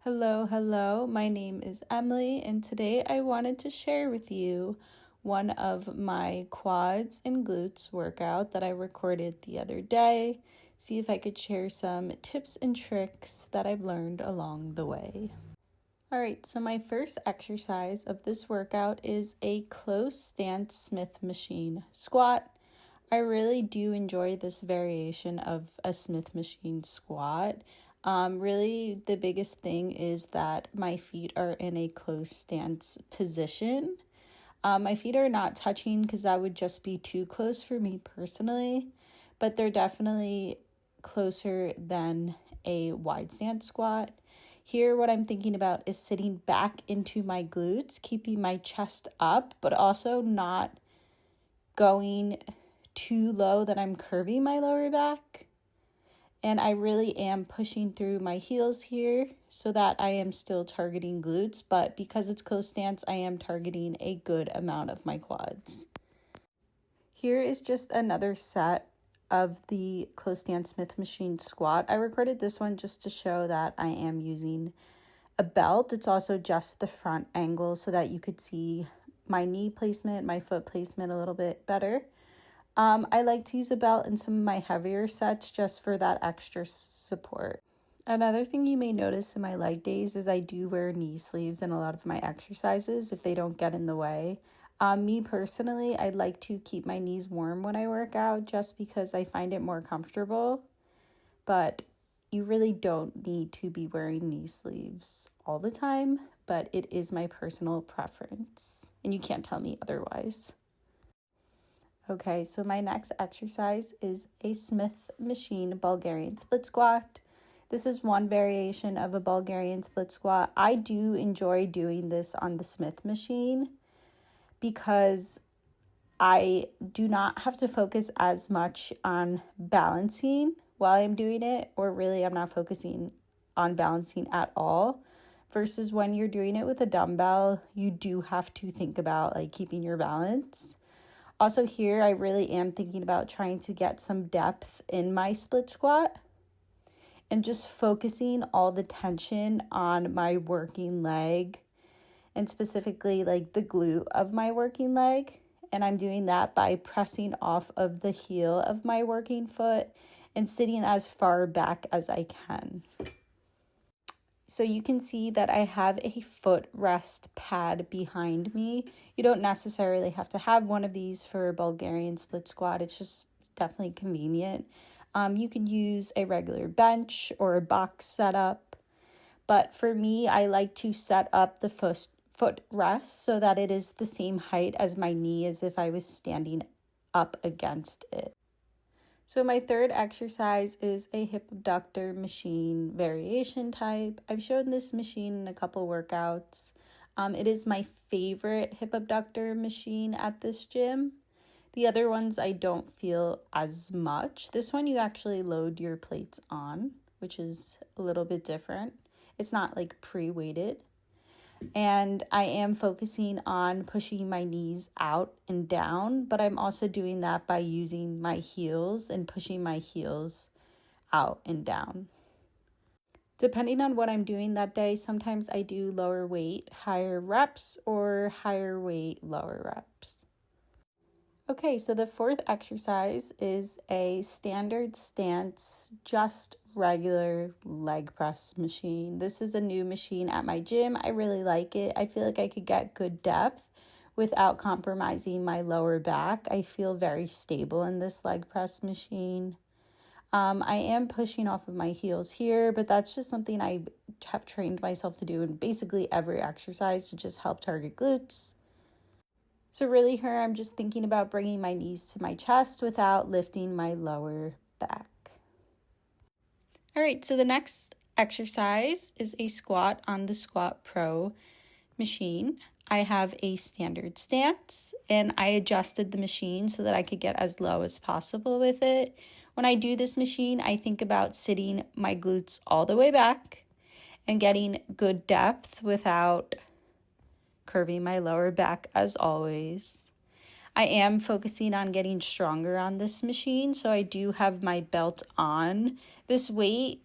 Hello, my name is Emily, and today I wanted to share with you one of my quads and glutes workout that I recorded the other day. See if I could share some tips and tricks that I've learned along the way. Alright, so my first exercise of this workout is a close stance Smith machine squat. I really do enjoy this variation of a Smith machine squat. Really, the biggest thing is that my feet are in a close stance position. My feet are not touching because that would just be too close for me personally, but they're definitely closer than a wide stance squat. Here, what I'm thinking about is sitting back into my glutes, keeping my chest up, but also not going too low that I'm curving my lower back. And I really am pushing through my heels here so that I am still targeting glutes, but because it's close stance, I am targeting a good amount of my quads. Here is just another set of the close stance Smith machine squat. I recorded this one just to show that I am using a belt. It's also just the front angle so that you could see my knee placement, my foot placement a little bit better. I like to use a belt in some of my heavier sets just for that extra support. Another thing you may notice in my leg days is I do wear knee sleeves in a lot of my exercises if they don't get in the way. Me personally, I like to keep my knees warm when I work out just because I find it more comfortable. But you really don't need to be wearing knee sleeves all the time, but it is my personal preference, and you can't tell me otherwise. Okay, so my next exercise is a Smith machine Bulgarian split squat. This is one variation of a Bulgarian split squat. I do enjoy doing this on the Smith machine because I do not have to focus as much on balancing while I'm doing it, or really I'm not focusing on balancing at all. Versus when you're doing it with a dumbbell, you do have to think about keeping your balance. Also here, I really am thinking about trying to get some depth in my split squat and just focusing all the tension on my working leg and specifically the glute of my working leg. And I'm doing that by pressing off of the heel of my working foot and sitting as far back as I can. So you can see that I have a footrest pad behind me. You don't necessarily have to have one of these for a Bulgarian split squat. It's just definitely convenient. You could use a regular bench or a box setup. But for me, I like to set up the footrest so that it is the same height as my knee as if I was standing up against it. So my third exercise is a hip abductor machine variation type. I've shown this machine in a couple workouts. It is my favorite hip abductor machine at this gym. The other ones I don't feel as much. This one you actually load your plates on, which is a little bit different. It's not pre-weighted. And I am focusing on pushing my knees out and down, but I'm also doing that by using my heels and pushing my heels out and down. Depending on what I'm doing that day, sometimes I do lower weight, higher reps, or higher weight, lower reps. Okay, so the fourth exercise is a standard stance, just regular leg press machine. This is a new machine at my gym. I really like it. I feel like I could get good depth without compromising my lower back. I feel very stable in this leg press machine. I am pushing off of my heels here, but that's just something I have trained myself to do in basically every exercise to just help target glutes. So really here, I'm just thinking about bringing my knees to my chest without lifting my lower back. All right, so the next exercise is a squat on the Squat Pro machine. I have a standard stance, and I adjusted the machine so that I could get as low as possible with it. When I do this machine, I think about sitting my glutes all the way back and getting good depth without curving my lower back as always. I am focusing on getting stronger on this machine, so I do have my belt on. This weight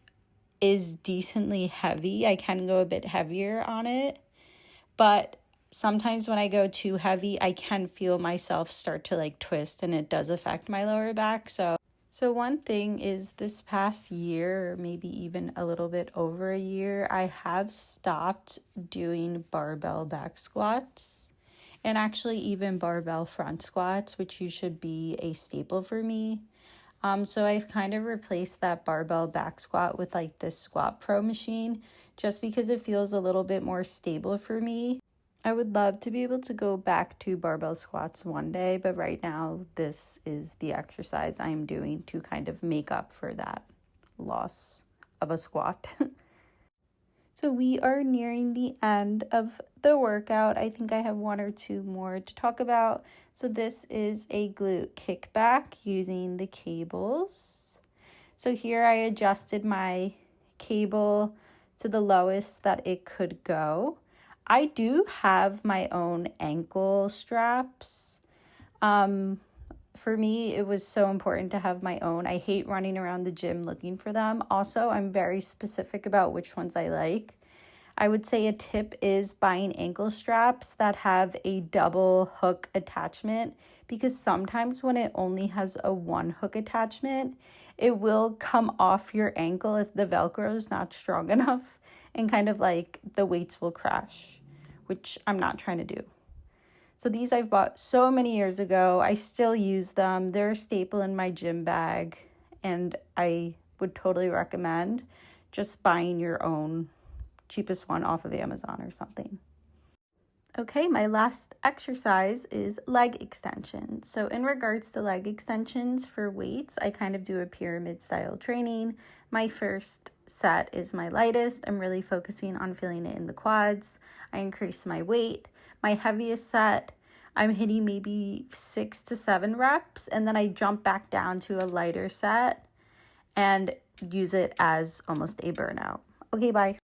is decently heavy. I can go a bit heavier on it, but sometimes when I go too heavy, I can feel myself start to like twist, and it does affect my lower back. So one thing is, this past year, or maybe even a little bit over a year, I have stopped doing barbell back squats, and actually even barbell front squats, which should be a staple for me. So I've kind of replaced that barbell back squat with like this Squat Pro machine, just because it feels a little bit more stable for me. I would love to be able to go back to barbell squats one day, but right now this is the exercise I'm doing to kind of make up for that loss of a squat. So we are nearing the end of the workout. I think I have one or two more to talk about. So this is a glute kickback using the cables. So here I adjusted my cable to the lowest that it could go. I do have my own ankle straps. For me, it was so important to have my own. I hate running around the gym looking for them. Also, I'm very specific about which ones I like. I would say a tip is buying ankle straps that have a double hook attachment, because sometimes when it only has a one hook attachment, it will come off your ankle if the Velcro is not strong enough, and kind of like the weights will crash, which I'm not trying to do. So these I've bought so many years ago. I still use them. They're a staple in my gym bag, and I would totally recommend just buying your own, cheapest one off of Amazon or something. Okay, my last exercise is leg extensions. So in regards to leg extensions for weights, I kind of do a pyramid style training. My first set is my lightest. I'm really focusing on feeling it in the quads. I increase my weight. My heaviest set, I'm hitting maybe 6 to 7 reps, and then I jump back down to a lighter set and use it as almost a burnout. Okay, bye.